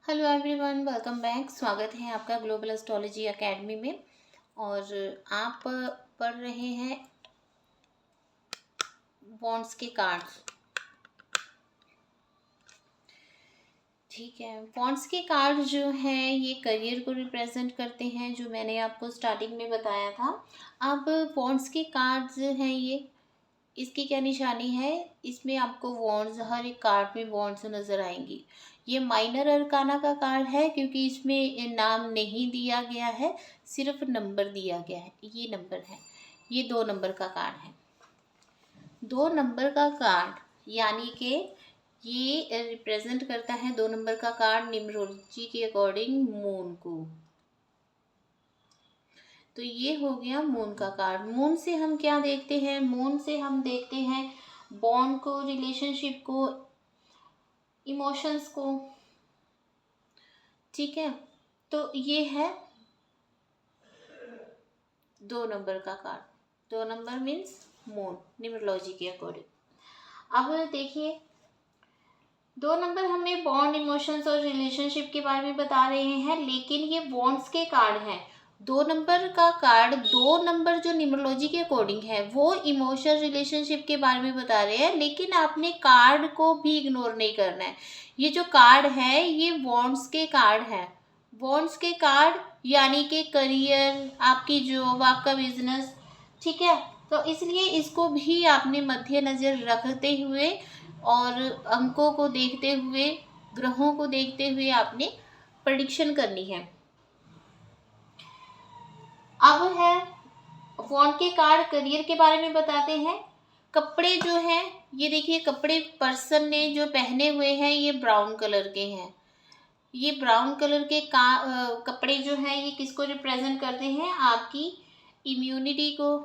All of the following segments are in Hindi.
Hello everyone, welcome back. स्वागत है आपका ग्लोबल एस्ट्रोलॉजी एकेडमी में। और आप पढ़ रहे हैं बॉन्ड्स के कार्ड्स। ठीक है, बॉन्ड्स के कार्ड जो हैं ये करियर को रिप्रेजेंट करते हैं, जो मैंने आपको स्टार्टिंग में बताया था। अब बॉन्ड्स के कार्ड्स हैं ये, इसकी क्या निशानी है? इसमें आपको वॉन्ड्स, हर एक कार्ड में वॉन्ड्स नज़र आएंगी। ये माइनर अरकाना का कार्ड है क्योंकि इसमें नाम नहीं दिया गया है, सिर्फ नंबर दिया गया है। ये नंबर है, ये 2 नंबर का कार्ड है। 2 नंबर का कार्ड यानी कि ये रिप्रेजेंट करता है 2 नंबर का कार्ड न्यूमरोलॉजी के अकॉर्डिंग मून को। तो ये हो गया मून का कार्ड। मून से हम क्या देखते हैं? मून से हम देखते हैं बॉन्ड को, रिलेशनशिप को, इमोशंस को। ठीक है, तो ये है 2 नंबर का card. 2 number means moon numerology के अकॉर्डिंग। अब देखिए, 2 नंबर हमें बॉन्ड, इमोशंस और रिलेशनशिप के बारे में बता रहे हैं, लेकिन ये बॉन्ड्स के कार्ड हैं। 2 नंबर का कार्ड, 2 नंबर जो न्यूमरोलॉजी के अकॉर्डिंग है वो इमोशन, रिलेशनशिप के बारे में बता रहे हैं, लेकिन आपने कार्ड को भी इग्नोर नहीं करना है। ये जो कार्ड है ये बॉन्ड्स के कार्ड है। बॉन्ड्स के कार्ड यानी कि करियर, आपकी जॉब, आपका बिजनेस। ठीक है, तो इसलिए इसको भी आपने मद्देनजर रखते हुए और अंकों को देखते हुए, ग्रहों को देखते हुए आपने प्रेडिक्शन करनी है। अब है वॉन्ड के कार्ड, करियर के बारे में बताते हैं। कपड़े जो हैं, ये देखिए, कपड़े पर्सन ने जो पहने हुए हैं ये ब्राउन कलर के हैं। ये ब्राउन कलर के कपड़े जो हैं ये किसको रिप्रेजेंट करते हैं? आपकी इम्यूनिटी को।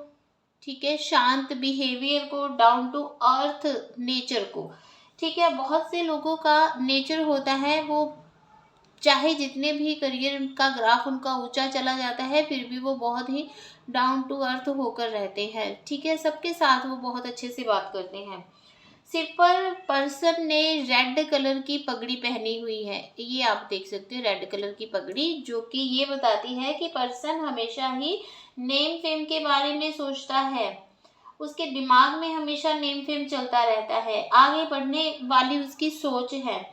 ठीक है, शांत बिहेवियर को, डाउन टू अर्थ नेचर को। ठीक है, बहुत से लोगों का नेचर होता है वो चाहे जितने भी करियर का ग्राफ उनका ऊंचा चला जाता है फिर भी वो बहुत ही डाउन टू अर्थ होकर रहते हैं। ठीक है, सबके साथ वो बहुत अच्छे से बात करते हैं। सिर पर पर्सन ने रेड कलर की पगड़ी पहनी हुई है, ये आप देख सकते हो, रेड कलर की पगड़ी, जो कि ये बताती है कि पर्सन हमेशा ही नेम फेम के बारे में सोचता है। उसके दिमाग में हमेशा नेम फेम चलता रहता है, आगे बढ़ने वाली उसकी सोच है।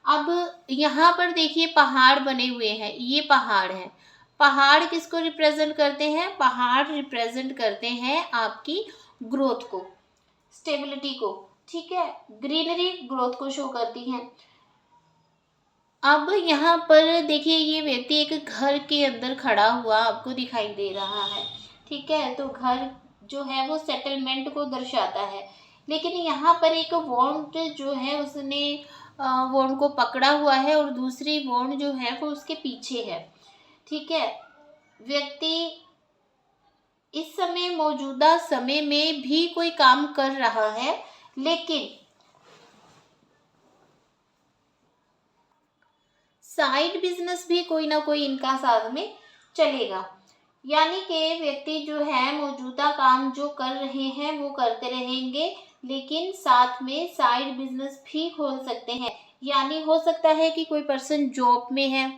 अब यहाँ पर देखिए पहाड़ बने हुए हैं, ये पहाड़ है। पहाड़ किसको रिप्रेजेंट करते हैं? पहाड़ रिप्रेजेंट करते हैं आपकी ग्रोथ को, स्टेबिलिटी को। ठीक है, ग्रीनरी ग्रोथ को शो करती हैं। अब यहाँ पर देखिए, ये व्यक्ति एक घर के अंदर खड़ा हुआ आपको दिखाई दे रहा है। ठीक है, तो घर जो है वो सेटलमेंट को दर्शाता है, लेकिन यहाँ पर एक वॉन्ड जो है उसने वॉन्ड को पकड़ा हुआ है और दूसरी वॉन्ड जो है वो उसके पीछे है। ठीक है, व्यक्ति इस समय, मौजूदा समय में भी कोई काम कर रहा है, लेकिन साइड बिजनेस भी कोई ना कोई इनका साथ में चलेगा। यानी कि व्यक्ति जो है मौजूदा काम जो कर रहे हैं वो करते रहेंगे, लेकिन साथ में साइड बिजनेस भी खोल सकते हैं। यानी हो सकता है कि कोई पर्सन जॉब में है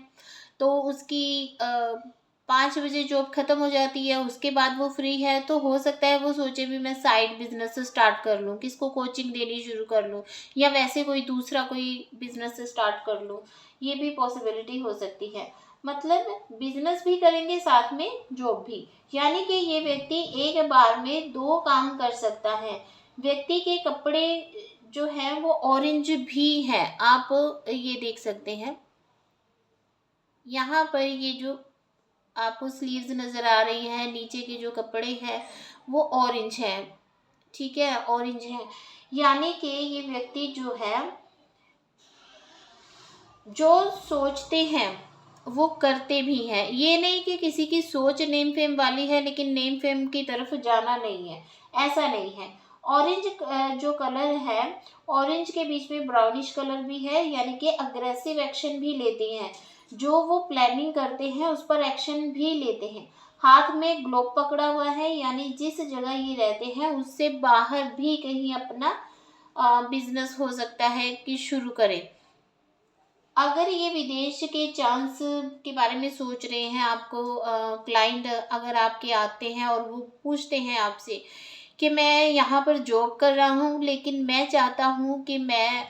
तो उसकी 5 बजे जॉब खत्म हो जाती है, उसके बाद वो फ्री है, तो हो सकता है वो सोचे भी मैं साइड बिजनेस स्टार्ट कर लूँ, किसको कोचिंग देनी शुरू कर लूँ, या वैसे कोई दूसरा कोई बिजनेस स्टार्ट कर लूँ। ये भी पॉसिबिलिटी हो सकती है। मतलब बिजनेस भी करेंगे साथ में जॉब भी, यानी कि ये व्यक्ति एक बार में 2 काम कर सकता है। व्यक्ति के कपड़े जो है वो ऑरेंज भी है, आप ये देख सकते हैं। यहाँ पर ये जो आपको स्लीव्स नज़र आ रही है, नीचे के जो कपड़े हैं वो ऑरेंज है। ठीक है, ऑरेंज है, यानी कि ये व्यक्ति जो है जो सोचते हैं वो करते भी हैं। ये नहीं कि किसी की सोच नेम फेम वाली है लेकिन नेम फेम की तरफ जाना नहीं है, ऐसा नहीं है। ऑरेंज जो कलर है, ऑरेंज के बीच में ब्राउनिश कलर भी है, यानी कि अग्रेसिव एक्शन भी लेते हैं। जो वो प्लानिंग करते हैं उस पर एक्शन भी लेते हैं। हाथ में ग्लोब पकड़ा हुआ है, यानी जिस जगह ये रहते हैं उससे बाहर भी कहीं अपना बिजनेस हो सकता है कि शुरू करें। अगर ये विदेश के चांस के बारे में सोच रहे हैं, आपको क्लाइंट अगर आपके आते हैं और वो पूछते हैं आपसे कि मैं यहाँ पर जॉब कर रहा हूँ लेकिन मैं चाहता हूँ कि मैं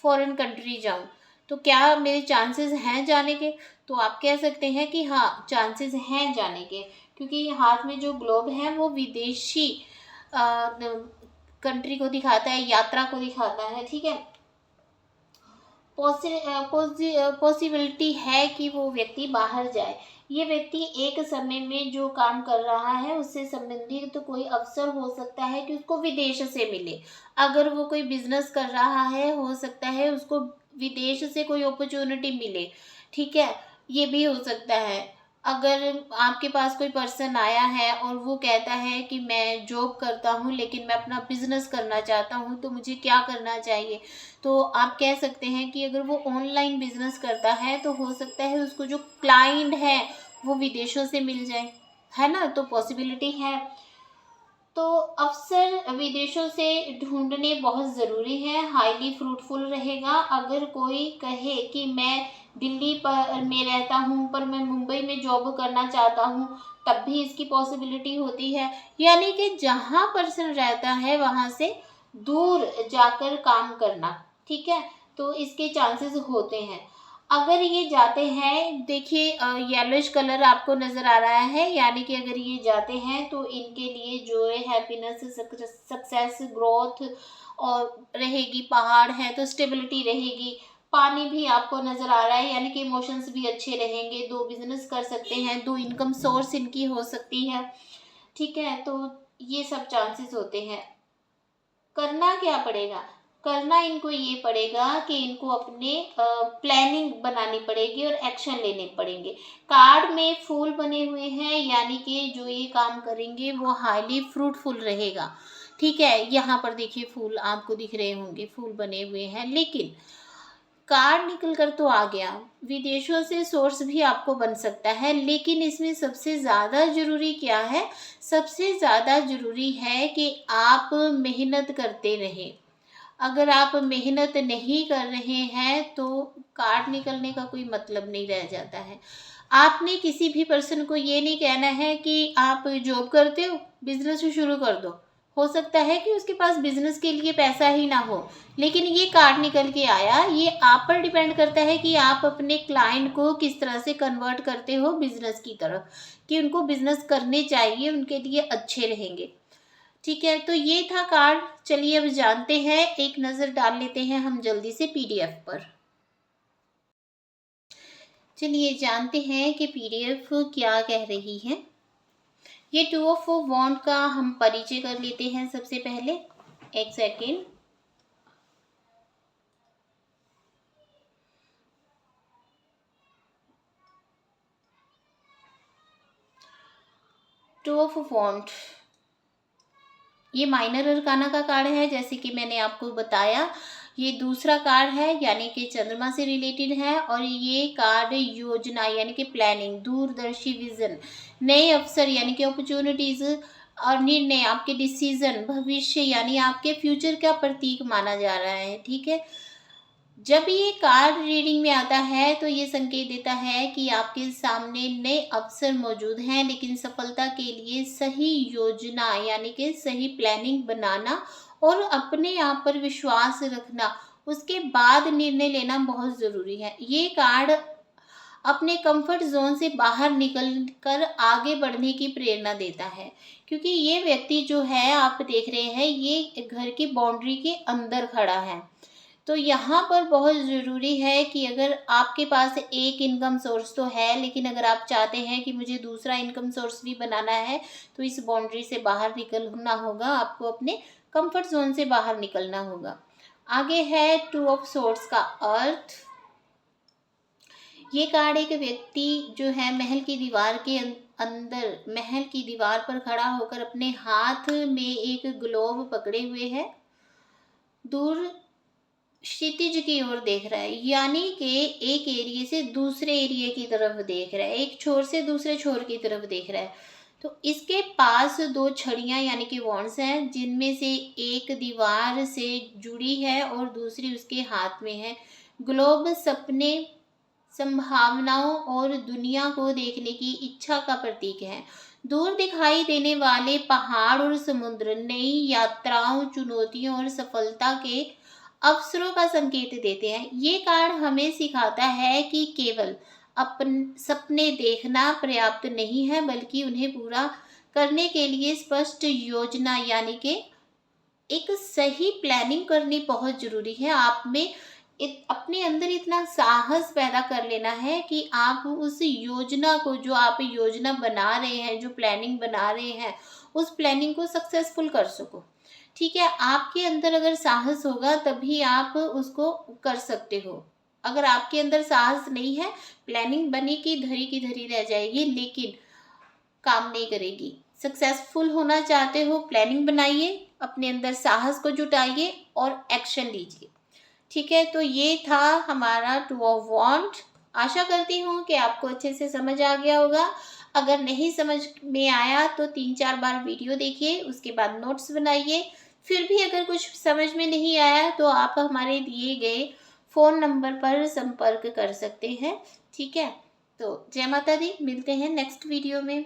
फॉरेन कंट्री जाऊँ, तो क्या मेरे चांसेस हैं जाने के? तो आप कह सकते हैं कि हाँ, चांसेस हैं जाने के, क्योंकि हाथ में जो ग्लोब है वो विदेशी कंट्री को दिखाता है, यात्रा को दिखाता है, ठीक है। पॉसिबिलिटी है कि वो व्यक्ति बाहर जाए। ये व्यक्ति एक समय में जो काम कर रहा है उससे संबंधित तो कोई अवसर हो सकता है कि उसको विदेश से मिले। अगर वो कोई बिजनेस कर रहा है, हो सकता है उसको विदेश से कोई अपॉर्चुनिटी मिले, ठीक है, ये भी हो सकता है। अगर आपके पास कोई पर्सन आया है और वो कहता है कि मैं जॉब करता हूँ लेकिन मैं अपना बिजनेस करना चाहता हूँ, तो मुझे क्या करना चाहिए? तो आप कह सकते हैं कि अगर वो ऑनलाइन बिजनेस करता है तो हो सकता है उसको जो क्लाइंट है वो विदेशों से मिल जाए, है ना, तो पॉसिबिलिटी है। तो अवसर विदेशों से ढूंढने बहुत ज़रूरी है, हाईली फ्रूटफुल रहेगा। अगर कोई कहे कि मैं दिल्ली पर में रहता हूँ पर मैं मुंबई में जॉब करना चाहता हूँ, तब भी इसकी पॉसिबिलिटी होती है। यानी कि जहाँ पर्सन रहता है वहाँ से दूर जाकर काम करना, ठीक है, तो इसके चांसेस होते हैं। अगर ये जाते हैं, देखिए येलोइश कलर आपको नज़र आ रहा है, यानी कि अगर ये जाते हैं तो इनके लिए जो है हैप्पीनेस, सक्सेस, ग्रोथ और रहेगी। पहाड़ है तो स्टेबिलिटी रहेगी। पानी भी आपको नज़र आ रहा है, यानी कि इमोशंस भी अच्छे रहेंगे। दो बिजनेस कर सकते हैं, दो इनकम सोर्स इनकी हो सकती है, ठीक है। तो ये सब चांसेस होते हैं। करना क्या पड़ेगा? करना इनको ये पड़ेगा कि इनको अपने प्लानिंग बनानी पड़ेगी और एक्शन लेने पड़ेंगे। कार्ड में फूल बने हुए हैं, यानी कि जो ये काम करेंगे वो हाईली फ्रूटफुल रहेगा, ठीक है। यहाँ पर देखिए फूल आपको दिख रहे होंगे, फूल बने हुए हैं, लेकिन कार्ड निकल कर तो आ गया। विदेशों से सोर्स भी आपको बन सकता है, लेकिन इसमें सबसे ज़्यादा ज़रूरी क्या है? सबसे ज़्यादा ज़रूरी है कि आप मेहनत करते रहें। अगर आप मेहनत नहीं कर रहे हैं तो कार्ड निकलने का कोई मतलब नहीं रह जाता है। आपने किसी भी पर्सन को ये नहीं कहना है कि आप जॉब करते हो, बिजनेस शुरू कर दो। हो सकता है कि उसके पास बिजनेस के लिए पैसा ही ना हो, लेकिन ये कार्ड निकल के आया। ये आप पर डिपेंड करता है कि आप अपने क्लाइंट को किस तरह से कन्वर्ट करते हो बिजनेस की तरफ, कि उनको बिजनेस करने चाहिए, उनके लिए अच्छे रहेंगे, ठीक है। तो ये था कार्ड। चलिए अब जानते हैं, एक नज़र डाल लेते हैं हम जल्दी से पीडीएफ पर। चलिए जानते हैं कि पीडीएफ क्या कह रही है। ये टू ऑफ वॉन्ड का हम परिचय कर लेते हैं सबसे पहले। एक सेकेंड। टू ऑफ वॉन्ड ये माइनर अरकाना का कार्ड है, जैसे कि मैंने आपको बताया। ये दूसरा कार्ड है, यानी कि चंद्रमा से रिलेटेड है। और ये कार्ड योजना यानी कि प्लानिंग, दूरदर्शी विजन, नए अवसर यानी कि अपॉर्चुनिटीज और निर्णय, आपके डिसीजन, भविष्य यानी आपके फ्यूचर का प्रतीक माना जा रहा है, ठीक है। जब ये कार्ड रीडिंग में आता है तो ये संकेत देता है कि आपके सामने नए अवसर मौजूद हैं, लेकिन सफलता के लिए सही योजना यानी कि सही प्लानिंग बनाना और अपने आप पर विश्वास रखना, उसके बाद निर्णय लेना बहुत ज़रूरी है। ये कार्ड अपने कंफर्ट जोन से बाहर निकल कर आगे बढ़ने की प्रेरणा देता है, क्योंकि ये व्यक्ति जो है, आप देख रहे हैं, ये घर की बाउंड्री के अंदर खड़ा है। तो यहाँ पर बहुत ज़रूरी है कि अगर आपके पास एक इनकम सोर्स तो है, लेकिन अगर आप चाहते हैं कि मुझे दूसरा इनकम सोर्स भी बनाना है, तो इस बाउंड्री से बाहर निकलना होगा, आपको अपने कंफर्ट जोन से बाहर निकलना होगा। आगे है टू ऑफ सोर्ड्स का अर्थ। ये कार्ड एक व्यक्ति जो है महल की दीवार के अंदर, महल की दीवार पर खड़ा होकर अपने हाथ में एक ग्लोब पकड़े हुए है, दूर क्षितिज की ओर देख रहा है, यानी कि एक एरिया से दूसरे एरिया की तरफ देख रहा है, एक छोर से दूसरे छोर की तरफ देख रहा है। तो इसके पास दो छड़ियां यानी कि वॉन्ड्स हैं, जिनमें से एक दीवार से जुड़ी है और दूसरी उसके हाथ में है। ग्लोब सपने, संभावनाओं और दुनिया को देखने की इच्छा का प्रतीक है। दूर दिखाई देने वाले पहाड़ और समुद्र नई यात्राओं, चुनौतियों और सफलता के अवसरों का संकेत देते हैं। ये कार्ड हमें सिखाता है कि केवल अपन सपने देखना पर्याप्त नहीं है, बल्कि उन्हें पूरा करने के लिए स्पष्ट योजना यानी कि एक सही प्लानिंग करनी बहुत ज़रूरी है। आप में अपने अंदर इतना साहस पैदा कर लेना है कि आप उस योजना को, जो आप योजना बना रहे हैं, जो प्लानिंग बना रहे हैं, उस प्लानिंग को सक्सेसफुल कर सको। ठीक है, आपके अंदर अगर साहस होगा तभी आप उसको कर सकते हो। अगर आपके अंदर साहस नहीं है, प्लानिंग बनी की धरी रह जाएगी, लेकिन काम नहीं करेगी। सक्सेसफुल होना चाहते हो, प्लानिंग बनाइए, अपने अंदर साहस को जुटाइए और एक्शन लीजिए। ठीक है, तो ये था हमारा टू ऑफ वॉन्ड। आशा करती हूँ कि आपको अच्छे से समझ आ गया होगा। अगर नहीं समझ में आया तो 3-4 बार वीडियो देखिए, उसके बाद नोट्स बनाइए। फिर भी अगर कुछ समझ में नहीं आया तो आप हमारे दिए गए फ़ोन नंबर पर संपर्क कर सकते हैं। ठीक है, तो जय माता दी, मिलते हैं नेक्स्ट वीडियो में।